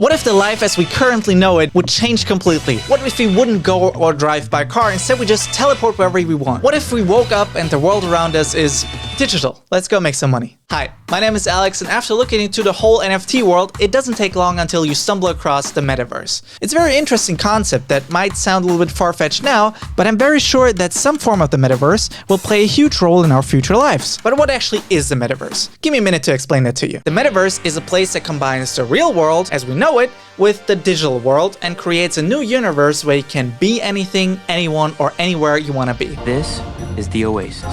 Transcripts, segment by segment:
What if the life as we currently know it would change completely? What if we wouldn't go or drive by car, instead we just teleport wherever we want? What if we woke up and the world around us is digital? Let's go make some money. Hi, my name is Alex, and after looking into the whole NFT world, it doesn't take long until you stumble across the Metaverse. It's a very interesting concept that might sound a little bit far-fetched now, but I'm very sure that some form of the Metaverse will play a huge role in our future lives. But what actually is the Metaverse? Give me a minute to explain that to you. The Metaverse is a place that combines the real world, as we know it, with the digital world and creates a new universe where you can be anything, anyone, or anywhere you want to be. This is the Oasis.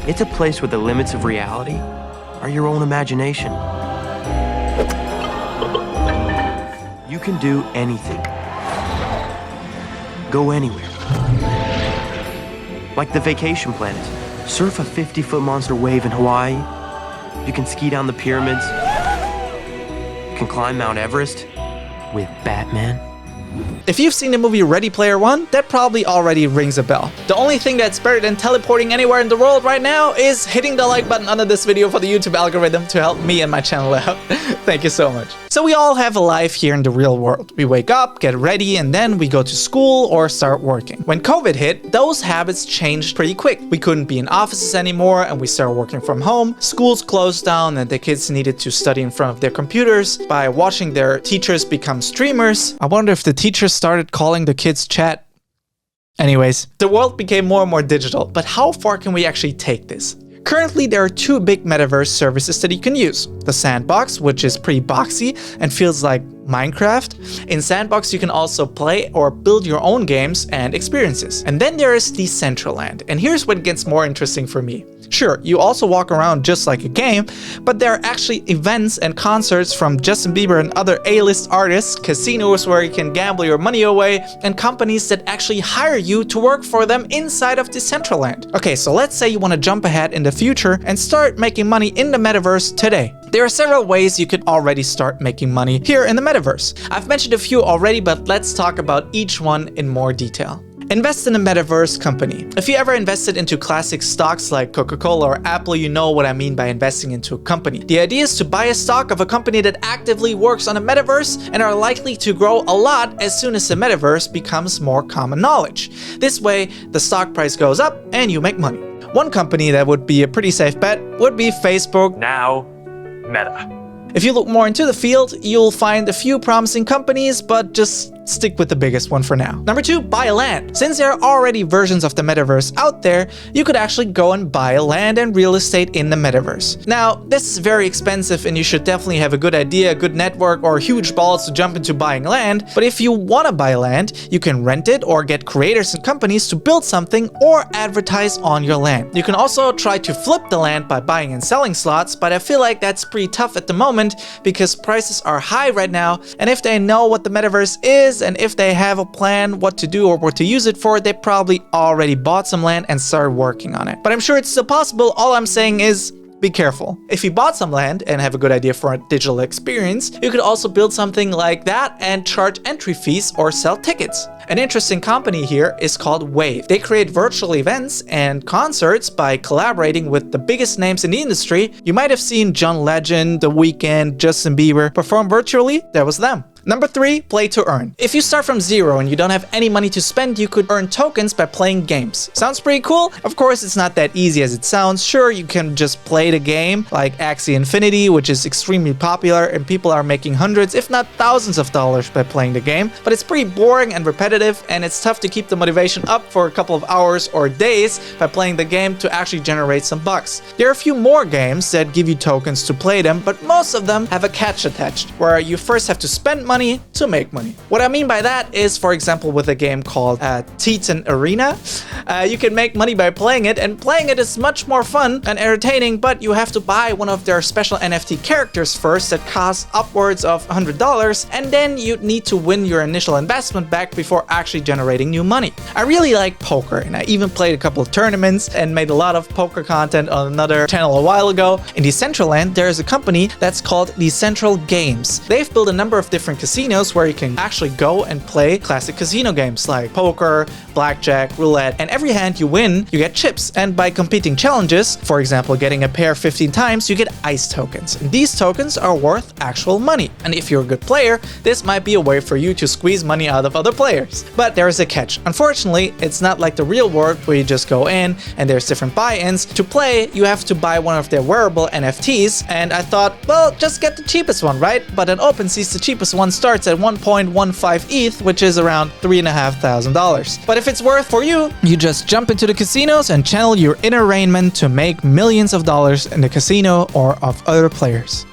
It's a place where the limits of reality are your own imagination. You can do anything. Go anywhere. Like the Vacation Planet. Surf a 50-foot monster wave in Hawaii. You can ski down the pyramids. You can climb Mount Everest with Batman. If you've seen the movie Ready Player One, that probably already rings a bell. The only thing that's better than teleporting anywhere in the world right now is hitting the like button under this video for the YouTube algorithm to help me and my channel out. Thank you so much. So we all have a life here in the real world. We wake up, get ready, and then we go to school or start working. When COVID hit, those habits changed pretty quick. We couldn't be in offices anymore and we started working from home. Schools closed down and the kids needed to study in front of their computers by watching their teachers become streamers. I wonder if the teachers started calling the kids chat. Anyways, the world became more and more digital, but how far can we actually take this? Currently, there are two big metaverse services that you can use. The Sandbox, which is pretty boxy and feels like Minecraft. In Sandbox, you can also play or build your own games and experiences. And then there is Decentraland, and here's what gets more interesting for me. Sure, you also walk around just like a game, but there are actually events and concerts from Justin Bieber and other A-list artists, casinos where you can gamble your money away, and companies that actually hire you to work for them inside of Decentraland. Okay, so let's say you want to jump ahead in the future and start making money in the Metaverse today. There are several ways you could already start making money here in the Metaverse. I've mentioned a few already, but let's talk about each one in more detail. Invest in a Metaverse company. If you ever invested into classic stocks like Coca-Cola or Apple, you know what I mean by investing into a company. The idea is to buy a stock of a company that actively works on a Metaverse and are likely to grow a lot as soon as the Metaverse becomes more common knowledge. This way, the stock price goes up and you make money. One company that would be a pretty safe bet would be Facebook. Now, Meta. If you look more into the field, you'll find a few promising companies, but just stick with the biggest one for now. Number 2, buy land. Since there are already versions of the Metaverse out there, you could actually go and buy land and real estate in the Metaverse. Now, this is very expensive and you should definitely have a good idea, a good network, or huge balls to jump into buying land. But if you want to buy land, you can rent it or get creators and companies to build something or advertise on your land. You can also try to flip the land by buying and selling slots, but I feel like that's pretty tough at the moment because prices are high right now, and if they know what the Metaverse is and if they have a plan what to do or what to use it for, they probably already bought some land and started working on it. But I'm sure it's still possible. All I'm saying is be careful. If you bought some land and have a good idea for a digital experience, you could also build something like that and charge entry fees or sell tickets. An interesting company here is called Wave. They create virtual events and concerts by collaborating with the biggest names in the industry. You might have seen John Legend, The Weeknd, Justin Bieber perform virtually. That was them. Number 3, play to earn. If you start from zero and you don't have any money to spend, you could earn tokens by playing games. Sounds pretty cool? Of course, it's not that easy as it sounds. Sure, you can just play the game like Axie Infinity, which is extremely popular and people are making hundreds, if not thousands of dollars by playing the game. But it's pretty boring and repetitive, and it's tough to keep the motivation up for a couple of hours or days by playing the game to actually generate some bucks. There are a few more games that give you tokens to play them, but most of them have a catch attached, where you first have to spend money to make money. What I mean by that is, for example, with a game called Titan Arena, you can make money by playing it, and playing it is much more fun and entertaining, but you have to buy one of their special NFT characters first that costs upwards of $100, and then you need to win your initial investment back before actually generating new money. I really like poker, and I even played a couple of tournaments and made a lot of poker content on another channel a while ago. In Decentraland, there is a company that's called Decentral Games. They've built a number of different casinos where you can actually go and play classic casino games like poker, blackjack, roulette, and every hand you win, you get chips. And by completing challenges, for example, getting a pair 15 times, you get ice tokens. And these tokens are worth actual money. And if you're a good player, this might be a way for you to squeeze money out of other players. But there is a catch. Unfortunately, it's not like the real world where you just go in and there's different buy-ins. To play, you have to buy one of their wearable NFTs, and I thought, well, just get the cheapest one, right? But on OpenSea's the cheapest one starts at 1.15 ETH, which is around $3,500. But if it's worth for you, you just jump into the casinos and channel your inner Rain Man to make millions of dollars in the casino or of other players.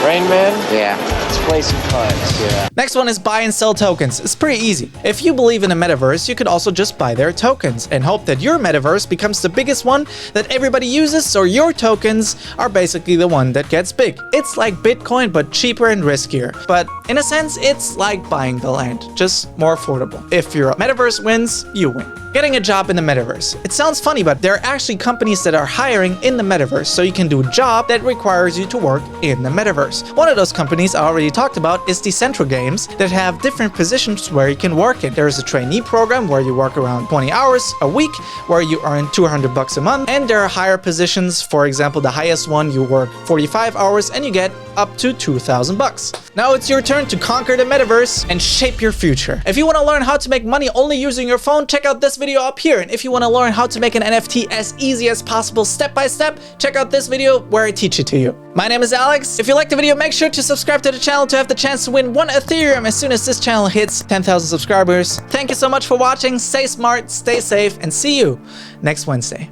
Rain Man? Yeah. Let's play some cards. Yeah. Next one is buy and sell tokens. It's pretty easy. If you believe in a metaverse, you could also just buy their tokens and hope that your metaverse becomes the biggest one that everybody uses, so your tokens are basically the one that gets big. It's like Bitcoin, but cheaper and riskier. But in a sense, it's like buying the land, just more affordable. If your metaverse wins, you win. Getting a job in the metaverse. It sounds funny, but there are actually companies that are hiring in the metaverse, so you can do a job that requires you to work in the metaverse. One of those companies I already talked about is Decentral Games that have different positions where you can work in. There is a trainee program where you work around 20 hours a week, where you earn $200 a month, and there are higher positions. For example, the highest one, you work 45 hours and you get up to $2,000. Now it's your turn to conquer the metaverse and shape your future. If you want to learn how to make money only using your phone, check out this video up here. And if you want to learn how to make an NFT as easy as possible step by step, check out this video where I teach it to you. My name is Alex. If you liked the video, make sure to subscribe to the channel to have the chance to win 1 Ethereum as soon as this channel hits 10,000 subscribers. Thank you so much for watching. Stay smart, stay safe, and see you next Wednesday.